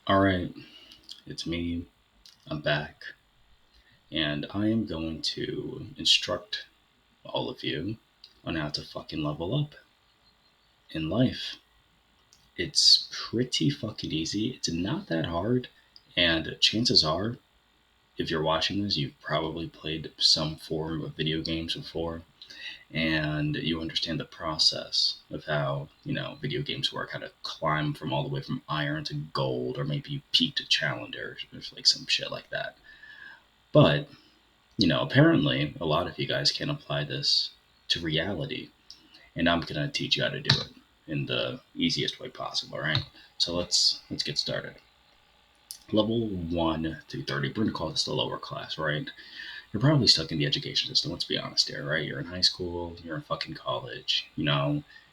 All right, it's me. I'm back, and I am going to instruct all of you on how to fucking level up in life. It's pretty fucking easy. It's not that hard, and chances are, if you're watching this, you've probably played some form of video games before, and you understand the process of how video games work, how to climb from all the way from iron to gold, or maybe you peak to challenger, or like some shit like that. But apparently a lot of you guys can apply this to reality, and I'm gonna teach you how to do it in the easiest way possible. All right? So let's get started. Level 1 through 30. We're gonna call this the lower class, right? You're probably stuck in the education system. Let's be honest here, right? You're in high school. You're in fucking college.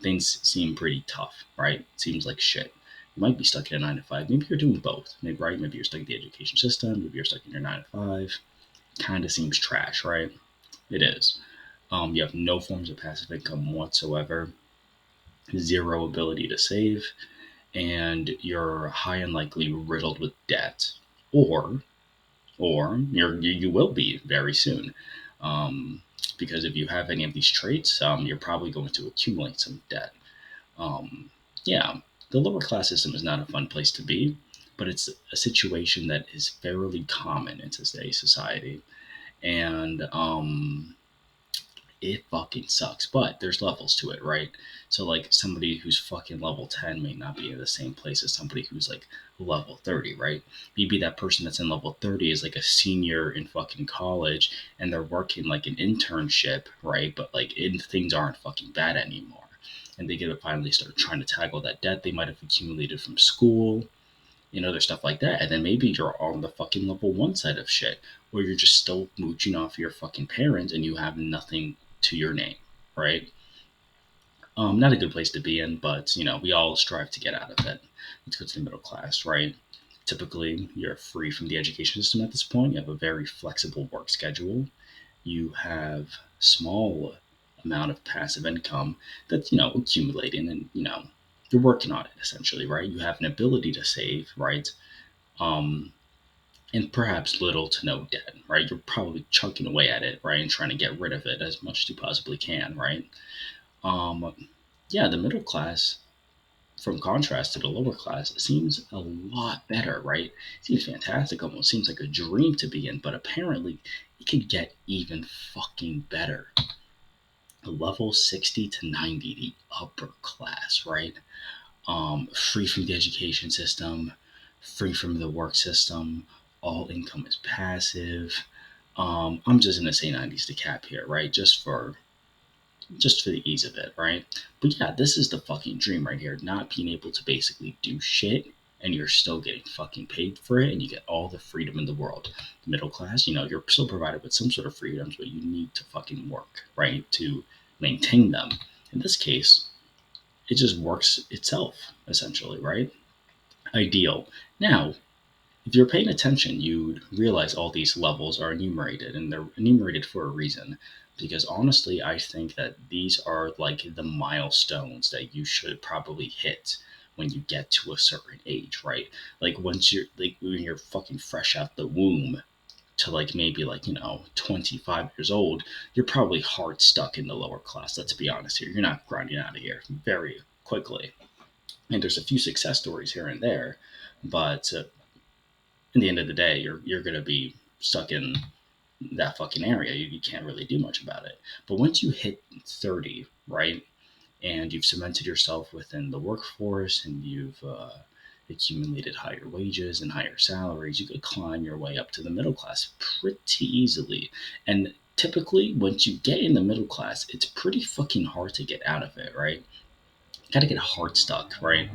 Things seem pretty tough, right? It seems like shit. You might be stuck in a 9 to 5. Maybe you're doing both, maybe, right? Maybe you're stuck in the education system. Maybe you're stuck in your 9 to 5. Kind of seems trash, right? It is. You have no forms of passive income whatsoever, zero ability to save, and you're high and likely riddled with debt, or you will be very soon, um, because if you have any of these traits, you're probably going to accumulate some debt. Um, yeah, the lower class system is not a fun place to be, but it's a situation that is fairly common in today's society, and it fucking sucks. But there's levels to it, right? So like somebody who's fucking level 10 may not be in the same place as somebody who's like level 30, right? Maybe that person that's in level 30 is like a senior in fucking college and they're working like an internship, right? But like things aren't fucking bad anymore. And they get to finally start trying to tackle that debt they might have accumulated from school and other stuff like that. And then maybe you're on the fucking level 1 side of shit, where you're just still mooching off your fucking parents and you have nothing to your name, right? Not a good place to be in, but we all strive to get out of it. Let's go to the middle class, right? Typically, you're free from the education system at this point. You have a very flexible work schedule. You have small amount of passive income that's accumulating, and you're working on it essentially, right? You have an ability to save, right? Um, and perhaps little to no debt, right? You're probably chunking away at it, right, and trying to get rid of it as much as you possibly can, right? Yeah, the middle class, from contrast to the lower class, seems a lot better, right? Seems fantastic, almost seems like a dream to be in, but apparently it could get even fucking better. Level 60 to 90, the upper class, right? Free from the education system, free from the work system, all income is passive. I'm just gonna say 90s to cap here, right? Just for the ease of it, right? But yeah, this is the fucking dream right here. Not being able to basically do shit and you're still getting fucking paid for it and you get all the freedom in the world. The middle class, you're still provided with some sort of freedoms, but you need to fucking work, right? To maintain them. In this case, it just works itself, essentially, right? Ideal. Now, if you're paying attention, you'd realize all these levels are enumerated, and they're enumerated for a reason. Because honestly, I think that these are like the milestones that you should probably hit when you get to a certain age, right? Like once you're like when you're fucking fresh out the womb to like maybe like 25 years old, you're probably hard stuck in the lower class. Let's be honest here. You're not grinding out of here very quickly. And there's a few success stories here and there, but in the end of the day, you're gonna be stuck in that fucking area. You can't really do much about it. But once you hit 30, right, and you've cemented yourself within the workforce and you've accumulated higher wages and higher salaries, you could climb your way up to the middle class pretty easily. And typically, once you get in the middle class, it's pretty fucking hard to get out of it, right? Gotta get hard stuck, right?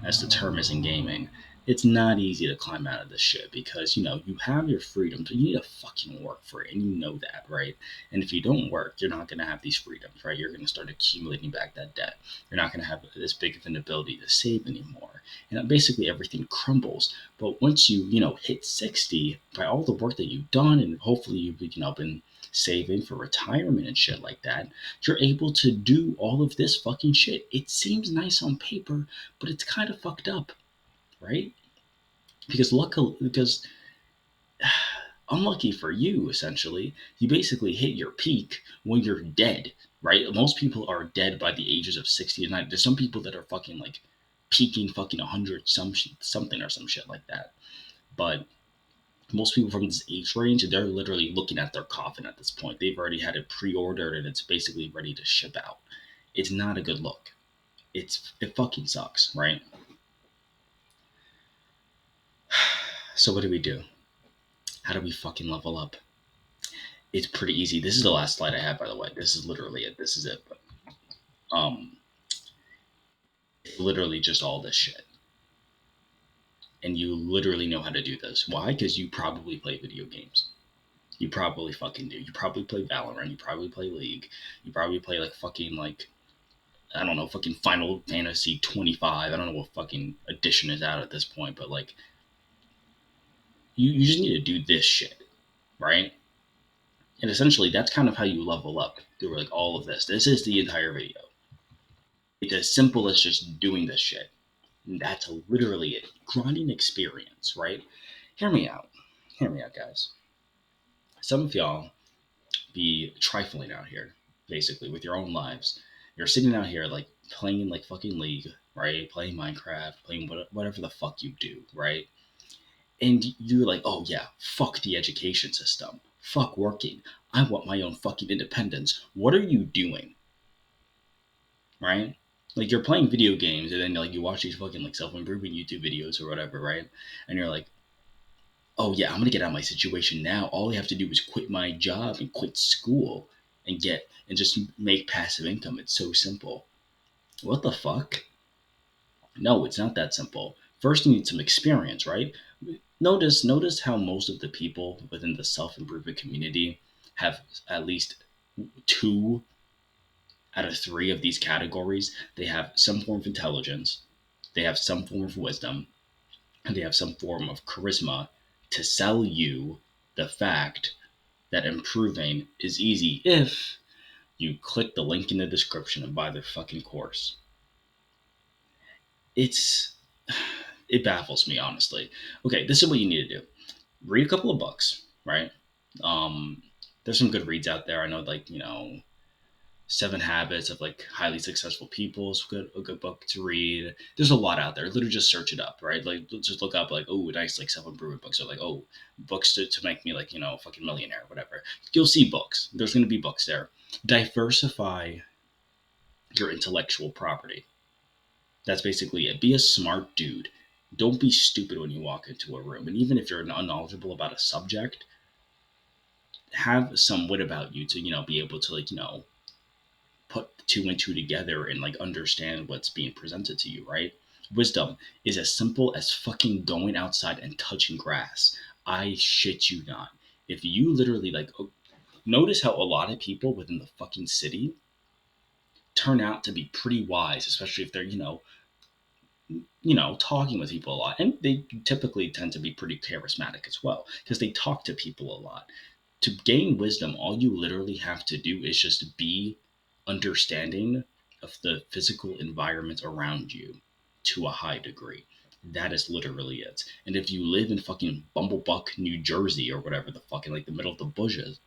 As the term is in gaming. It's not easy to climb out of this shit because you have your freedoms, but you need to fucking work for it, and you know that, right? And if you don't work, you're not gonna have these freedoms, right? You're gonna start accumulating back that debt. You're not gonna have this big of an ability to save anymore, and basically everything crumbles. But once you hit 60, by all the work that you've done, and hopefully you've been saving for retirement and shit like that, you're able to do all of this fucking shit. It seems nice on paper, but it's kind of fucked up, right? because unlucky for you, essentially, you basically hit your peak when you're dead, right? Most people are dead by the ages of 60 and 90. There's some people that are fucking like peaking fucking 100 something or some shit like that. But most people from this age range, they're literally looking at their coffin at this point. They've already had it pre-ordered and it's basically ready to ship out. It's not a good look. It fucking sucks, right? So what do we do? How do we fucking level up? It's pretty easy. This is the last slide I have, by the way. This is literally it. This is it. But, it's literally just all this shit, and you literally know how to do this. Why? Because you probably play video games. You probably fucking do. You probably play Valorant. You probably play League. You probably play like fucking like I don't know, fucking Final Fantasy 25. I don't know what fucking edition is out at this point, but like you just need to do this shit, right? And essentially that's kind of how you level up through like all of this. This is the entire video. It's as simple as just doing this shit. And that's literally it. Grinding experience, right? Hear me out. Hear me out, guys. Some of y'all be trifling out here, basically, with your own lives. You're sitting out here like playing like fucking League, right? Playing Minecraft, playing whatever the fuck you do, right? And you're like, oh yeah, fuck the education system. Fuck working. I want my own fucking independence. What are you doing? Right? Like you're playing video games and then like you watch these fucking like self-improvement YouTube videos or whatever, right? And you're like, oh yeah, I'm gonna get out of my situation now. All I have to do is quit my job and quit school and just make passive income. It's so simple. What the fuck? No, it's not that simple. First, you need some experience, right? Notice how most of the people within the self improvement community have at least two out of three of these categories. They have some form of intelligence, they have some form of wisdom, and they have some form of charisma to sell you the fact that improving is easy if you click the link in the description and buy their fucking course. It's it baffles me honestly. Okay, this is what you need to do. Read a couple of books, right? Um there's some good reads out there. I know like, Seven Habits of like highly successful people is a good book to read. There's a lot out there. Literally just search it up, right? Like just look up like, oh, nice like self improvement books or like, oh, books to make me like, a fucking millionaire, whatever. You'll see books. There's gonna be books there. Diversify your intellectual property. That's basically it. Be a smart dude. Don't be stupid when you walk into a room. And even if you're unknowledgeable about a subject, have some wit about you to, be able to like, put two and two together and like understand what's being presented to you, right? Wisdom is as simple as fucking going outside and touching grass. I shit you not. If you literally like notice how a lot of people within the fucking city turn out to be pretty wise, especially if they're, talking with people a lot. And they typically tend to be pretty charismatic as well because they talk to people a lot. To gain wisdom, all you literally have to do is just be understanding of the physical environment around you to a high degree. That is literally it. And if you live in fucking Bumblebuck, New Jersey, or whatever the fucking like the middle of the bushes,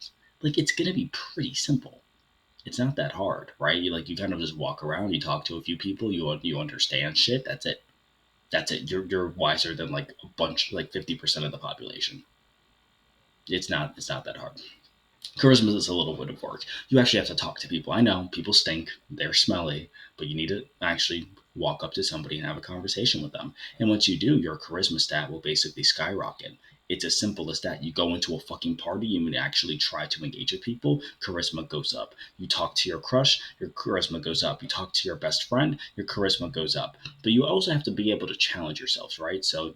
like it's gonna be pretty simple. It's not that hard, right? You kind of just walk around, you talk to a few people, you understand shit. That's it. That's it. You're wiser than like a bunch, like 50% of the population. It's not that hard. Charisma is a little bit of work. You actually have to talk to people. I know people stink, they're smelly, but you need to actually walk up to somebody and have a conversation with them. And once you do, your charisma stat will basically skyrocket. It's as simple as that. You go into a fucking party and actually try to engage with people, charisma goes up. You talk to your crush, your charisma goes up. You talk to your best friend, your charisma goes up. But you also have to be able to challenge yourselves, right? So,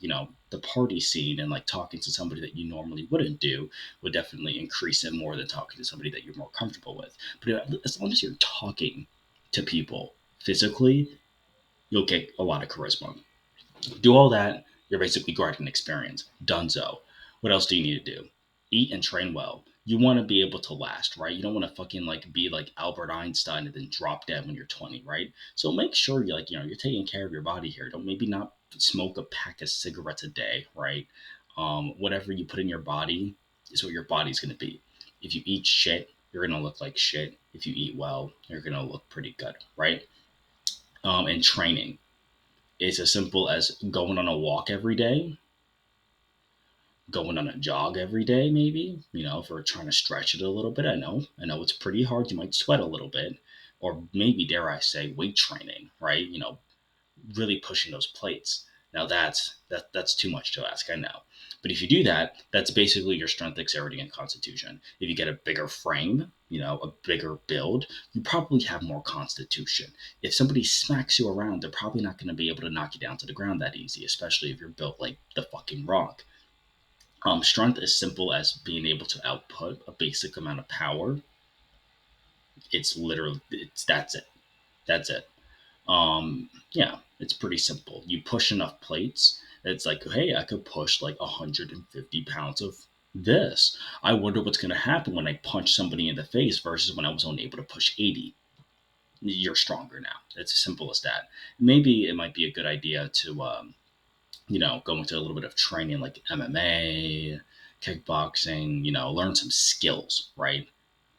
the party scene and like talking to somebody that you normally wouldn't do would definitely increase it more than talking to somebody that you're more comfortable with. But as long as you're talking to people physically, you'll get a lot of charisma. Do all that, you're basically guarding experience. Dunzo. What else do you need to do? Eat and train well. You want to be able to last, right? You don't want to fucking like be like Albert Einstein and then drop dead when you're 20, right? So make sure you're taking care of your body here. Don't maybe not smoke a pack of cigarettes a day, right? Whatever you put in your body is what your body's going to be. If you eat shit, you're going to look like shit. If you eat well, you're going to look pretty good, right? And training is as simple as going on a walk every day, going on a jog every day, maybe, if we're trying to stretch it a little bit. I know it's pretty hard. You might sweat a little bit, or maybe, dare I say, weight training, right? Really pushing those plates. Now that's too much to ask, I know. But if you do that, that's basically your strength, dexterity, and constitution. If you get a bigger frame, a bigger build, you probably have more constitution. If somebody smacks you around, they're probably not going to be able to knock you down to the ground that easy, especially if you're built like the fucking Rock. Strength is simple as being able to output a basic amount of power. It's literally that's it. That's it. Yeah, it's pretty simple. You push enough plates, it's like, hey, I could push like 150 pounds of this. I wonder what's going to happen when I punch somebody in the face versus when I was only able to push 80. You're stronger now. It's as simple as that. Maybe it might be a good idea to, go into a little bit of training like MMA, kickboxing, learn some skills, right?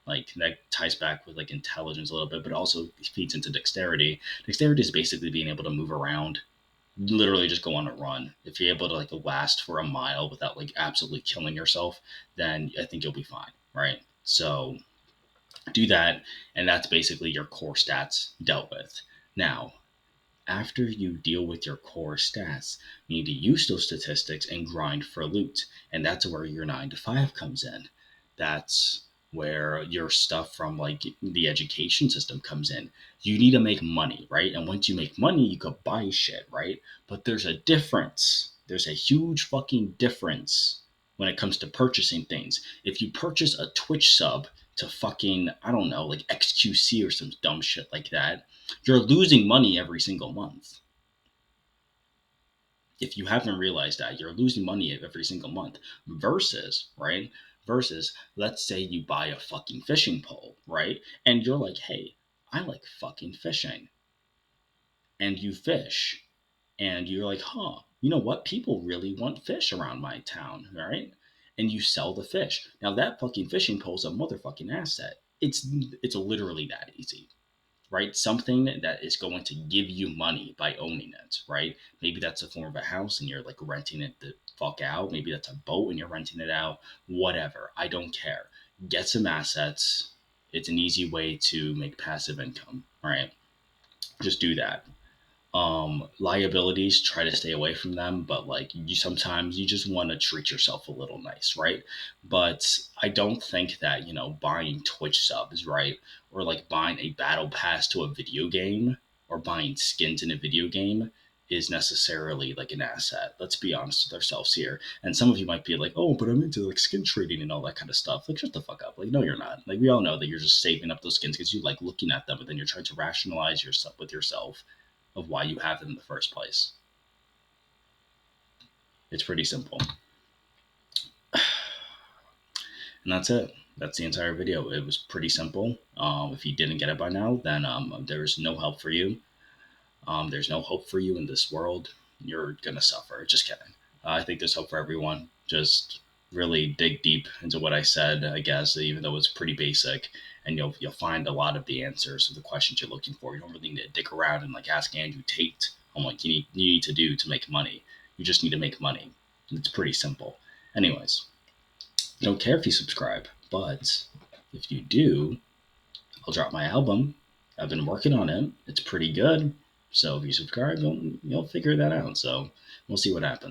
Like that ties back with like intelligence a little bit, but also feeds into dexterity. Dexterity is basically being able to move around, literally just go on a run. If you're able to like last for a mile without like absolutely killing yourself, then I think you'll be fine, right? So do that, and that's basically your core stats dealt with. Now, after you deal with your core stats, you need to use those statistics and grind for loot. And that's where your 9 to 5 comes in. That's where your stuff from like the education system comes in. You need to make money, right? And once you make money, you could buy shit, right? But there's a difference. There's a huge fucking difference when it comes to purchasing things. If you purchase a Twitch sub to fucking, I don't know, like XQC or some dumb shit like that, you're losing money every single month. If you haven't realized that, you're losing money every single month. Versus, right? Versus, let's say you buy a fucking fishing pole, right? And you're like, hey, I like fucking fishing. And you fish. And you're like, huh, you know what? People really want fish around my town, right? And you sell the fish. Now that fucking fishing pole is a motherfucking asset. It's literally that easy, right? Something that is going to give you money by owning it, right? Maybe that's a form of a house and you're like renting it the fuck out. Maybe that's a boat and you're renting it out. Whatever. I don't care. Get some assets. It's an easy way to make passive income, right? Just do that. Liabilities, try to stay away from them, but like you sometimes you just want to treat yourself a little nice, right? But I don't think that buying Twitch subs, right, or like buying a battle pass to a video game or buying skins in a video game is necessarily like an asset. Let's be honest with ourselves here. And some of you might be like, oh, but I'm into like skin trading and all that kind of stuff. Like, shut the fuck up. Like, no, you're not. Like, we all know that you're just saving up those skins because you like looking at them, but then you're trying to rationalize yourself with yourself of why you have them in the first place. It's pretty simple. And that's it. That's the entire video. It was pretty simple. If you didn't get it by now, then there's no help for you. There's no hope for you in this world. You're gonna suffer. Just kidding. I think there's hope for everyone. Just really dig deep into what I said, I guess, even though it's pretty basic, and you'll find a lot of the answers to the questions you're looking for. You don't really need to dig around and like ask Andrew Tate on what you need to do to make money. You just need to make money. It's pretty simple. Anyways, I don't care if you subscribe, but if you do, I'll drop my album. I've been working on it. It's pretty good. So if you subscribe, you'll figure that out. So we'll see what happens.